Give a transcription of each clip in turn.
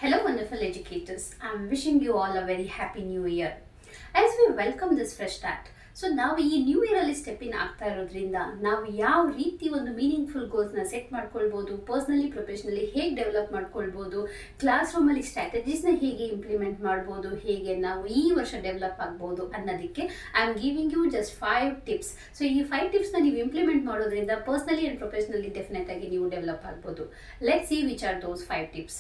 Hello, wonderful educators. I'm wishing you all a very happy new year. As we welcome this fresh start, so ನಾವು ಈ new ಇಯರಲ್ಲಿ step in ಆಗ್ತಾ ಇರೋದ್ರಿಂದ ನಾವು ಯಾವ ರೀತಿ ಒಂದು ಮೀನಿಂಗ್ಫುಲ್ ಗೋಲ್ಸ್ನ ಸೆಟ್ ಮಾಡ್ಕೊಳ್ಬೋದು, ಪರ್ಸ್ನಲಿ ಪ್ರೊಫೆಷ್ನಲಿ ಹೇಗೆ ಡೆವಲಪ್ ಮಾಡ್ಕೊಳ್ಬೋದು, ಕ್ಲಾಸ್ ರೂಮಲ್ಲಿ ಸ್ಟ್ರಾಟಜೀಸ್ನ ಹೇಗೆ ಇಂಪ್ಲಿಮೆಂಟ್ ಮಾಡ್ಬೋದು, ಹೇಗೆ ನಾವು ಈ ವರ್ಷ ಡೆವಲಪ್ ಆಗ್ಬೋದು ಅನ್ನೋದಕ್ಕೆ I am giving you just 5 tips. So ಈ 5 ಟಿಪ್ಸ್ನ ನೀವು ಇಂಪ್ಲಿಮೆಂಟ್ ಮಾಡೋದ್ರಿಂದ ಪರ್ಸ್ನಲಿ ಆ್ಯಂಡ್ ಪ್ರೊಫೆಷ್ನಲಿ ಡೆಫಿನೆಟ್ ಆಗಿ ನೀವು ಡೆವಲಪ್ ಆಗ್ಬೋದು. Let's see which are those 5 tips.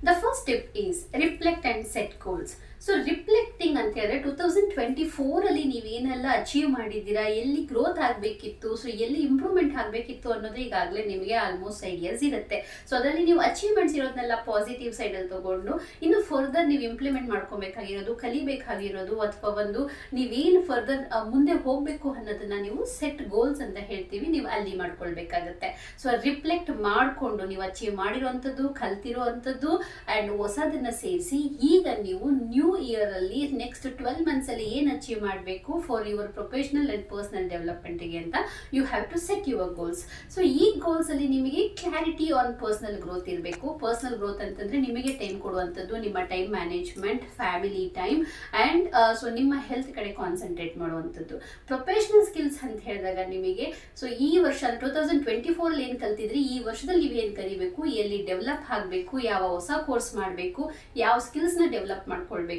The first tip is reflect and set goals. So reflecting ಅಂತ ಹೇಳಿದ್ರೆ 2024 ನೀವೇನೆಲ್ಲ ಅಚೀವ್ ಮಾಡಿದ್ದೀರಾ, ಎಲ್ಲಿ ಗ್ರೋತ್ ಆಗಬೇಕಿತ್ತು, ಸೊ ಎಲ್ಲಿ ಇಂಪ್ರೂವ್ಮೆಂಟ್ ಆಗಬೇಕಿತ್ತು ಅನ್ನೋದು ಈಗಾಗಲೇ ನಿಮಗೆ ಆಲ್ಮೋಸ್ಟ್ ಐಡಿಯಾಸ್ ಇರುತ್ತೆ. ಸೊ ಅದರಲ್ಲಿ ನೀವು ಅಚೀವ್ಮೆಂಟ್ಸ್ ಇರೋದನ್ನೆಲ್ಲ ಪಾಸಿಟಿವ್ ಸೈಡಲ್ಲಿ ತಗೊಂಡು ಇನ್ನು ಫರ್ದರ್ ನೀವು ಇಂಪ್ಲಿಮೆಂಟ್ ಮಾಡ್ಕೊಬೇಕಾಗಿರೋದು, ಕಲಿಬೇಕಾಗಿರೋದು, ಅಥವಾ ಒಂದು ನೀವೇನು ಫರ್ದರ್ ಮುಂದೆ ಹೋಗಬೇಕು ಅನ್ನೋದನ್ನ ನೀವು ಸೆಟ್ ಗೋಲ್ಸ್ ಅಂತ ಹೇಳ್ತೀವಿ, ನೀವು ಅಲ್ಲಿ ಮಾಡ್ಕೊಳ್ಬೇಕಾಗತ್ತೆ. ಸೊ ರಿಫ್ಲೆಕ್ಟ್ ಮಾಡಿಕೊಂಡು ನೀವು ಅಚೀವ್ ಮಾಡಿರೋವಂಥದ್ದು, ಕಲ್ತಿರೋವಂಥದ್ದು ಆ್ಯಂಡ್ ಹೊಸದನ್ನ ಸೇರಿಸಿ ಈಗ ನೀವು ನ್ಯೂ ಇಯರ್ ಅಲ್ಲಿ ನೆಕ್ಸ್ಟ್ 12 ಮಂತ್ಸ್ ಅಲ್ಲಿ ಏನ್ ಅಚೀವ್ ಮಾಡಬೇಕು for your professional and personal ಡೆವಲಪ್ಮೆಂಟ್ಗೆ ಅಂತ you have to set your goals. So ಈ ಗೋಲ್ಸ್ ಅಲ್ಲಿ ನಿಮಗೆ ಕ್ಲಾರಿಟಿ ಆನ್ ಪರ್ಸನಲ್ ಗ್ರೋತ್ ಇರಬೇಕು. ಪರ್ಸನಲ್ ಗ್ರೋತ್ ಅಂತಂದ್ರೆ ನಿಮಗೆ ಟೈಮ್ ಕೊಡುವಂಥದ್ದು, ನಿಮ್ಮ time management, family time and so ನಿಮ್ಮ ಹೆಲ್ತ್ ಕಡೆ ಕಾನ್ಸಂಟ್ರೇಟ್ ಮಾಡುವಂಥದ್ದು. ಪ್ರೊಫೆಷನಲ್ ಸ್ಕಿಲ್ಸ್ ಅಂತ ಹೇಳಿದಾಗ ನಿಮಗೆ ಸೊ ಈ ವರ್ಷ 2024 ಏನು ಕಲ್ತಿದ್ರಿ, ಈ ವರ್ಷದಲ್ಲಿ ನೀವು ಏನು ಕಲಿಬೇಕು, ಎಲ್ಲಿ ಡೆವಲಪ್ ಆಗಬೇಕು, ಯಾವ ಹೊಸ ಕೋರ್ಸ್ ಮಾಡಬೇಕು, ಯಾವ ಸ್ಕಿಲ್ಸ್ನ ಡೆವಲಪ್ ಮಾಡ್ಕೊಳ್ಬೇಕು,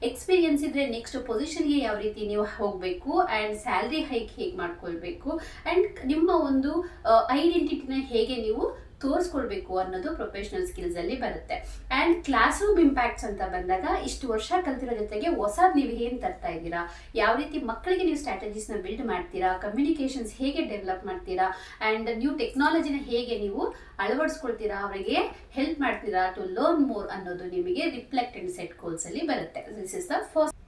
ಎಕ್ಸ್ಪೀರಿಯನ್ಸ್ ಇದ್ರೆ ನೆಕ್ಸ್ಟ್ ಪೊಸಿಷನ್ಗೆ ಯಾವ ರೀತಿ ನೀವು ಹೋಗಬೇಕು ಆ್ಯಂಡ್ ಸ್ಯಾಲ್ರಿ ಹೈಕ್ ಹೇಗೆ ಮಾಡ್ಕೊಳ್ಬೇಕು ಆ್ಯಂಡ್ ನಿಮ್ಮ ಒಂದು ಐಡೆಂಟಿಟಿನ ಹೇಗೆ ನೀವು ತೋರಿಸ್ಕೊಳ್ಬೇಕು ಅನ್ನೋದು ಪ್ರೊಫೆಷನಲ್ ಸ್ಕಿಲ್ಸ್ ಅಲ್ಲಿ ಬರುತ್ತೆ. ಆ್ಯಂಡ್ ಕ್ಲಾಸ್ ರೂಮ್ ಇಂಪ್ಯಾಕ್ಟ್ಸ್ ಅಂತ ಬಂದಾಗ ಇಷ್ಟು ವರ್ಷ ಕಲ್ತಿರೋ ಜೊತೆಗೆ ಹೊಸದು ನೀವು ಏನು ತರ್ತಾ ಇದ್ದೀರಾ, ಯಾವ ರೀತಿ ಮಕ್ಕಳಿಗೆ ನೀವು ಸ್ಟ್ರಾಟಜೀಸ್ನ ಬಿಲ್ಡ್ ಮಾಡ್ತೀರಾ, ಕಮ್ಯುನಿಕೇಷನ್ಸ್ ಹೇಗೆ ಡೆವಲಪ್ ಮಾಡ್ತೀರಾ ಆ್ಯಂಡ್ ನ್ಯೂ ಟೆಕ್ನಾಲಜಿನ ಹೇಗೆ ನೀವು ಅಳವಡಿಸ್ಕೊಳ್ತೀರಾ, ಅವರಿಗೆ ಹೆಲ್ಪ್ ಮಾಡ್ತೀರಾ ಟು ಲರ್ನ್ ಮೋರ್ ಅನ್ನೋದು ನಿಮಗೆ ರಿಫ್ಲೆಕ್ಟ್ ಅಂಡ್ ಸೆಟ್ ಗೋಲ್ಸ್ ಅಲ್ಲಿ ಬರುತ್ತೆ. This is the first.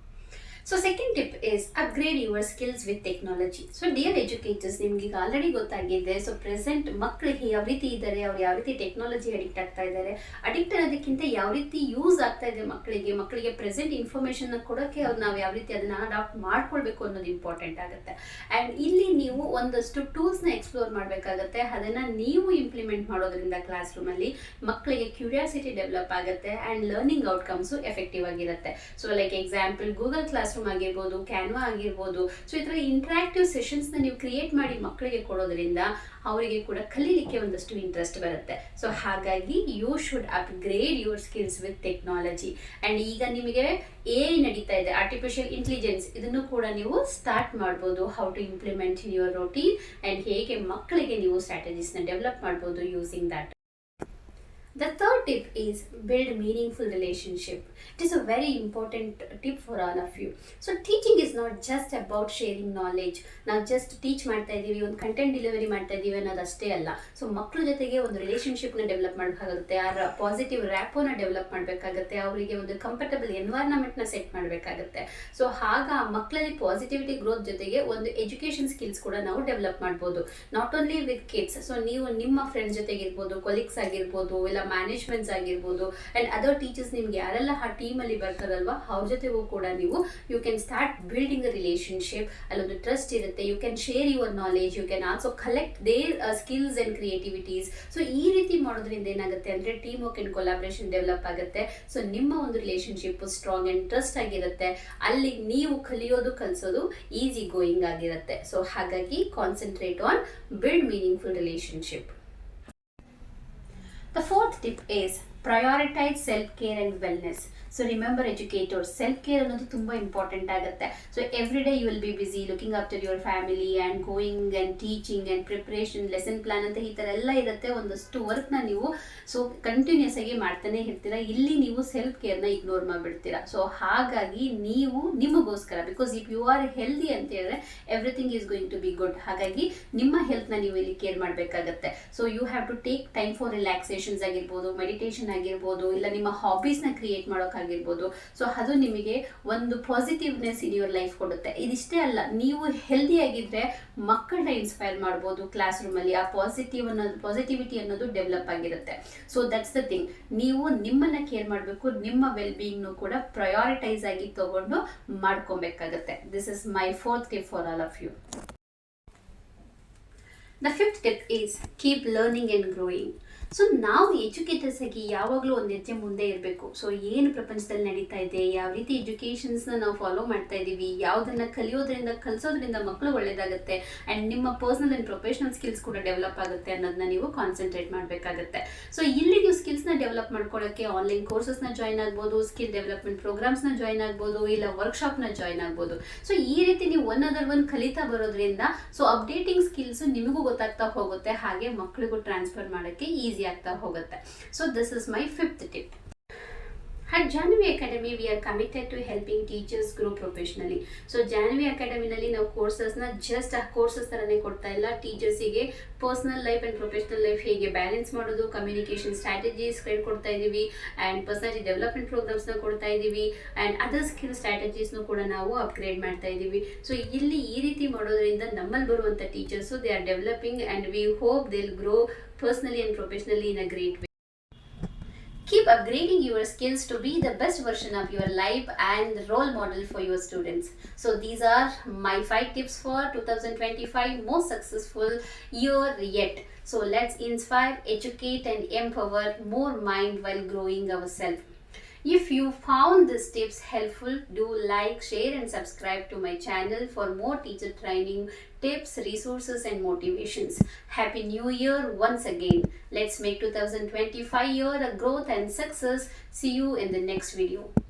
So second tip is upgrade your skills with technology. So dear educators, ನಿಮ್ಗೆ ಈಗ ಆಲ್ರೆಡಿ ಗೊತ್ತಾಗಿದೆ ಸೊ ಪ್ರೆಸೆಂಟ್ ಮಕ್ಕಳಿಗೆ ಯಾವ ರೀತಿ ಇದ್ದಾರೆ, ಅವ್ರು ಯಾವ ರೀತಿ ಟೆಕ್ನಾಲಜಿ ಅಡಿಕ್ಟ್ ಆಗ್ತಾ ಇದ್ದಾರೆ, ಅಡಿಕ್ಟ್ ಅನ್ನೋದಕ್ಕಿಂತ ಯಾವ ರೀತಿ ಯೂಸ್ ಆಗ್ತಾ ಇದೆ ಮಕ್ಕಳಿಗೆ ಪ್ರೆಸೆಂಟ್ ಇನ್ಫಾರ್ಮೇಷನ್ ಕೊಡೋಕ್ಕೆ ಅವ್ರು ನಾವು ಯಾವ ರೀತಿ ಅದನ್ನ ಅಡಾಪ್ಟ್ ಮಾಡ್ಕೊಳ್ಬೇಕು ಅನ್ನೋದು ಇಂಪಾರ್ಟೆಂಟ್ ಆಗುತ್ತೆ. ಆ್ಯಂಡ್ ಇಲ್ಲಿ ನೀವು ಒಂದಷ್ಟು ಟೂಲ್ಸ್ನ ಎಕ್ಸ್ಪ್ಲೋರ್ ಮಾಡಬೇಕಾಗತ್ತೆ. ಅದನ್ನು ನೀವು ಇಂಪ್ಲಿಮೆಂಟ್ ಮಾಡೋದ್ರಿಂದ ಕ್ಲಾಸ್ ರೂಮಲ್ಲಿ ಮಕ್ಕಳಿಗೆ ಕ್ಯೂರಿಯಾಸಿಟಿ ಡೆವಲಪ್ ಆಗುತ್ತೆ ಆ್ಯಂಡ್ ಲರ್ನಿಂಗ್ ಔಟ್ಕಮ್ಸು ಎಫೆಕ್ಟಿವ್ ಆಗಿರುತ್ತೆ. So like example Google class room ಆಗಿರ್ಬೋದು, ಕ್ಯಾನ್ವಾ ಆಗಿರ್ಬೋದು. ಸೊ ಈ ಥರ ಇಂಟ್ರಾಕ್ಟಿವ್ ಸೆಷನ್ಸ್ನ ನೀವು ಕ್ರಿಯೇಟ್ ಮಾಡಿ ಮಕ್ಕಳಿಗೆ ಕೊಡೋದ್ರಿಂದ ಅವರಿಗೆ ಕೂಡ ಕಲೀಲಿಕ್ಕೆ ಒಂದಷ್ಟು ಇಂಟ್ರೆಸ್ಟ್ ಬರುತ್ತೆ. ಸೊ ಹಾಗಾಗಿ you should upgrade your skills with technology. And ಈಗ ನಿಮಗೆ AI ನಡೀತಾ ಇದೆ, ಆರ್ಟಿಫಿಷಿಯಲ್ ಇಂಟೆಲಿಜೆನ್ಸ್, ಇದನ್ನು ಕೂಡ ನೀವು ಸ್ಟಾರ್ಟ್ ಮಾಡ್ಬೋದು. How to implement in your routine and ಹೇಗೆ ಮಕ್ಕಳಿಗೆ ನೀವು ಸ್ಟ್ರಾಟಜೀಸ್ನ ಡೆವಲಪ್ ಮಾಡ್ಬೋದು using that. The third tip is build meaningful relationship. It is a very important tip for all of you. So teaching is not just about sharing knowledge. ನಾವು just teach ಮಾಡ್ತಾ ಇದ್ದೀವಿ, ಒಂದು content delivery ಮಾಡ್ತಾ ಇದ್ದೀವಿ ಅನ್ನೋದಷ್ಟೇ ಅಲ್ಲ. So ಮಕ್ಕಳ ಜೊತೆಗೆ ಒಂದು ರಿಲೇಷನ್ಶಿಪ್ನ ಡೆವಲಪ್ ಮಾಡಬೇಕಾಗುತ್ತೆ, ಆ ಪಾಸಿಟಿವ್ ರ್ಯಾಪೋನ ಡೆವಲಪ್ ಮಾಡಬೇಕಾಗುತ್ತೆ, ಅವರಿಗೆ ಒಂದು ಕಂಫರ್ಟಬಲ್ ಎನ್ವೈರನ್ಮೆಂಟ್ನ ಸೆಟ್ ಮಾಡಬೇಕಾಗುತ್ತೆ. ಸೊ ಆಗ ಆ ಮಕ್ಕಳಲ್ಲಿ ಪಾಸಿಟಿವಿಟಿ ಗ್ರೋತ್ ಜೊತೆಗೆ ಒಂದು ಎಜುಕೇಷನ್ ಸ್ಕಿಲ್ಸ್ ಕೂಡ ನಾವು ಡೆವಲಪ್ ಮಾಡ್ಬೋದು. Not only with kids, so ನೀವು ನಿಮ್ಮ ಫ್ರೆಂಡ್ಸ್ ಜೊತೆಗಿರ್ಬೋದು, ಕೊಲೀಗ್ಸ್ ಆಗಿರ್ಬೋದು, ಇಲ್ಲ ಮ್ಯಾನೇಜ್ಮೆಂಟ್ಸ್ ಆಗಿರ್ಬೋದು ಆ್ಯಂಡ್ ಅದರ್ ಟೀಚರ್ಸ್, ನಿಮ್ಗೆ ಯಾರೆಲ್ಲ ಆ ಟೀಮಲ್ಲಿ ಬರ್ತಾರಲ್ವಾ ಅವ್ರ ಜೊತೆಗೂ ಕೂಡ ನೀವು you can start building a relationship. ಅಲ್ಲೊಂದು ಟ್ರಸ್ಟ್ ಇರುತ್ತೆ. You can share your knowledge, you can also collect their skills and creativities. So ಈ ರೀತಿ ಮಾಡೋದ್ರಿಂದ ಏನಾಗುತ್ತೆ ಅಂದರೆ team work and collaboration develop ಆಗುತ್ತೆ. ಸೊ ನಿಮ್ಮ ಒಂದು ರಿಲೇಶನ್ಶಿಪ್ ಸ್ಟ್ರಾಂಗ್ ಆ್ಯಂಡ್ ಟ್ರಸ್ಟ್ ಆಗಿರುತ್ತೆ. ಅಲ್ಲಿ ನೀವು ಕಲಿಸೋದು ಈಸಿ ಗೋಯಿಂಗ್ ಆಗಿರುತ್ತೆ. ಸೊ ಹಾಗಾಗಿ concentrate on build meaningful relationship. The fourth tip is prioritize self-care and wellness. So remember educators, self care ಅನ್ನೋದು ತುಂಬ ಇಂಪಾರ್ಟೆಂಟ್ ಆಗುತ್ತೆ. So every day you will be busy looking after your family and going and teaching and preparation, lesson plan ಅಂತ ಈ ಥರ ಎಲ್ಲ ಇರುತ್ತೆ. ಒಂದಷ್ಟು ವರ್ಕ್ನ ನೀವು ಸೊ ಕಂಟಿನ್ಯೂಸ್ ಆಗಿ ಮಾಡ್ತಾನೆ ಇರ್ತೀರ. ಇಲ್ಲಿ ನೀವು ಸೆಲ್ಫ್ ಕೇರ್ನ ಇಗ್ನೋರ್ ಮಾಡಿಬಿಡ್ತೀರಾ. ಸೊ ಹಾಗಾಗಿ ನೀವು ನಿಮಗೋಸ್ಕರ, because if you are healthy ಅಂತ ಹೇಳಿದ್ರೆ everything is going to be good. ಹಾಗಾಗಿ ನಿಮ್ಮ ಹೆಲ್ತ್ನ ನೀವು ಇಲ್ಲಿ ಕೇರ್ ಮಾಡಬೇಕಾಗತ್ತೆ. So you have to take time for relaxations ಆಗಿರ್ಬೋದು, ಮೆಡಿಟೇಷನ್ ಆಗಿರ್ಬೋದು, ಇಲ್ಲ ನಿಮ್ಮ ಹಾಬೀಸ್ನ ಕ್ರಿಯೇಟ್ ಮಾಡೋಕ್ಕಾಗಿರ್ಬೋದು. ಸೊ ಅದು ನಿಮಗೆ ಒಂದು ಪಾಸಿಟಿವ್ನೆಸ್ ಇನ್ ಯುವರ್ ಲೈಫ್ ಕೊಡುತ್ತೆ. ಇದಿಷ್ಟೇ ಅಲ್ಲ, ನೀವು ಹೆಲ್ದಿ ಆಗಿದ್ರೆ ಮಕ್ಕಳನ್ನ ಇನ್ಸ್ಪೈರ್ ಮಾಡ್ಬೋದು ಕ್ಲಾಸ್ ರೂಮಲ್ಲಿ. ಆ ಪಾಸಿಟಿವಿಟಿ ಅನ್ನೋದು ಡೆವಲಪ್ ಆಗಿರುತ್ತೆ. ಸೊ ದಟ್ಸ್ ದ ಥಿಂಗ್, ನೀವು ನಿಮ್ಮನ್ನ ಕೇರ್ ಮಾಡಬೇಕು, ನಿಮ್ಮ ವೆಲ್ ಬೀಯಿಂಗ್ನು ಕೂಡ ಪ್ರಯಾರಿಟೈಸ್ ಆಗಿ ತಗೊಂಡು ಮಾಡ್ಕೊಬೇಕಾಗತ್ತೆ. This is my fourth tip for all of you. The fifth tip is keep learning and growing. So ನಾವು ಎಜುಕೇಟರ್ಸ್ ಆಗಿ ಯಾವಾಗಲೂ ಒಂದು ಹೆಜ್ಜೆ ಮುಂದೆ ಇರಬೇಕು. ಸೊ ಏನು ಪ್ರಪಂಚದಲ್ಲಿ ನಡೀತಾ ಇದೆ, ಯಾವ ರೀತಿ ಎಜುಕೇಷನ್ಸ್ನ ನಾವು ಫಾಲೋ ಮಾಡ್ತಾ ಇದ್ದೀವಿ, ಯಾವುದನ್ನು ಕಲಿಸೋದ್ರಿಂದ ಮಕ್ಕಳು ಒಳ್ಳೇದಾಗುತ್ತೆ ಆ್ಯಂಡ್ ನಿಮ್ಮ ಪರ್ಸನಲ್ ಆ್ಯಂಡ್ ಪ್ರೊಫೆಷನಲ್ ಸ್ಕಿಲ್ಸ್ ಕೂಡ ಡೆವಲಪ್ ಆಗುತ್ತೆ ಅನ್ನೋದನ್ನ ನೀವು ಕಾನ್ಸಂಟ್ರೇಟ್ ಮಾಡಬೇಕಾಗುತ್ತೆ. ಸೊ ಇಲ್ಲಿ ನೀವು ಸ್ಕಿಲ್ಸ್ನ ಡೆವಲಪ್ ಮಾಡ್ಕೊಳ್ಳೋಕ್ಕೆ ಆನ್ಲೈನ್ ಕೋರ್ಸಸ್ನ ಜಾಯ್ನ್ ಆಗ್ಬೋದು, ಸ್ಕಿಲ್ ಡೆವಲಪ್ಮೆಂಟ್ ಪ್ರೋಗ್ರಾಮ್ಸ್ನ ಜಾಯ್ನ್ ಆಗ್ಬೋದು, ಇಲ್ಲ ವರ್ಕ್ಶಾಪ್ನ ಜಾಯ್ನ್ ಆಗ್ಬೋದು. ಸೊ ಈ ರೀತಿ ನೀವು ಒನ್ ಕಲಿತಾ ಬರೋದ್ರಿಂದ ಸೊ ಅಪ್ಡೇಟಿಂಗ್ ಸ್ಕಿಲ್ಸ್ ನಿಮಗೂ ಗೊತ್ತಾಗ್ತಾ ಹೋಗುತ್ತೆ, ಹಾಗೆ ಮಕ್ಕಳಿಗೂ ಟ್ರಾನ್ಸ್ಫರ್ ಮಾಡೋಕ್ಕೆ ಈಸಿ ಆಗ್ತಾ ಹೋಗುತ್ತೆ. So this is my 5th tip. At Janvi Academy, we are committed to helping teachers grow professionally. So Janvi Academy ನಲ್ಲಿ ನಾವು ಕೋರ್ಸಸ್ನ ಜಸ್ಟ್ ಕೋರ್ಸಸ್ ಥರನೇ ಕೊಡ್ತಾ ಇಲ್ಲ, ಟೀಚರ್ಸಿಗೆ personal life and professional life ಹೇಗೆ ಬ್ಯಾಲೆನ್ಸ್ ಮಾಡೋದು, ಕಮ್ಯುನಿಕೇಷನ್ ಸ್ಟ್ರಾಟಜೀಸ್ ಕೊಡ್ತಾ ಇದ್ದೀವಿ, ಆ್ಯಂಡ್ ಪರ್ಸನಾಲಿಟಿ ಡೆವಲಪ್ಮೆಂಟ್ ಪ್ರೋಗ್ರಾಮ್ಸ್ನ ಕೊಡ್ತಾ ಇದ್ದೀವಿ, ಆ್ಯಂಡ್ ಅದರ್ ಸ್ಕಿಲ್ ಸ್ಟ್ರಾಟಜೀಸ್ನು ಕೂಡ ನಾವು ಅಪ್ಗ್ರೇಡ್ ಮಾಡ್ತಾ ಇದ್ದೀವಿ. ಸೊ ಇಲ್ಲಿ ಈ ರೀತಿ ಮಾಡೋದ್ರಿಂದ ನಮ್ಮಲ್ಲಿ ಬರುವಂಥ teachers they are developing and we hope they will grow personally and professionally in a great way. Keep upgrading your skills to be the best version of your life and role model for your students. So these are my 5 tips for 2025 most successful year yet. So let's inspire, educate and empower more mind while growing ourselves. If you found these tips helpful, do like, share and subscribe to my channel for more teacher training tips, resources and motivations. Happy New Year once again. Let's make 2025 year a growth and success. See you in the next video.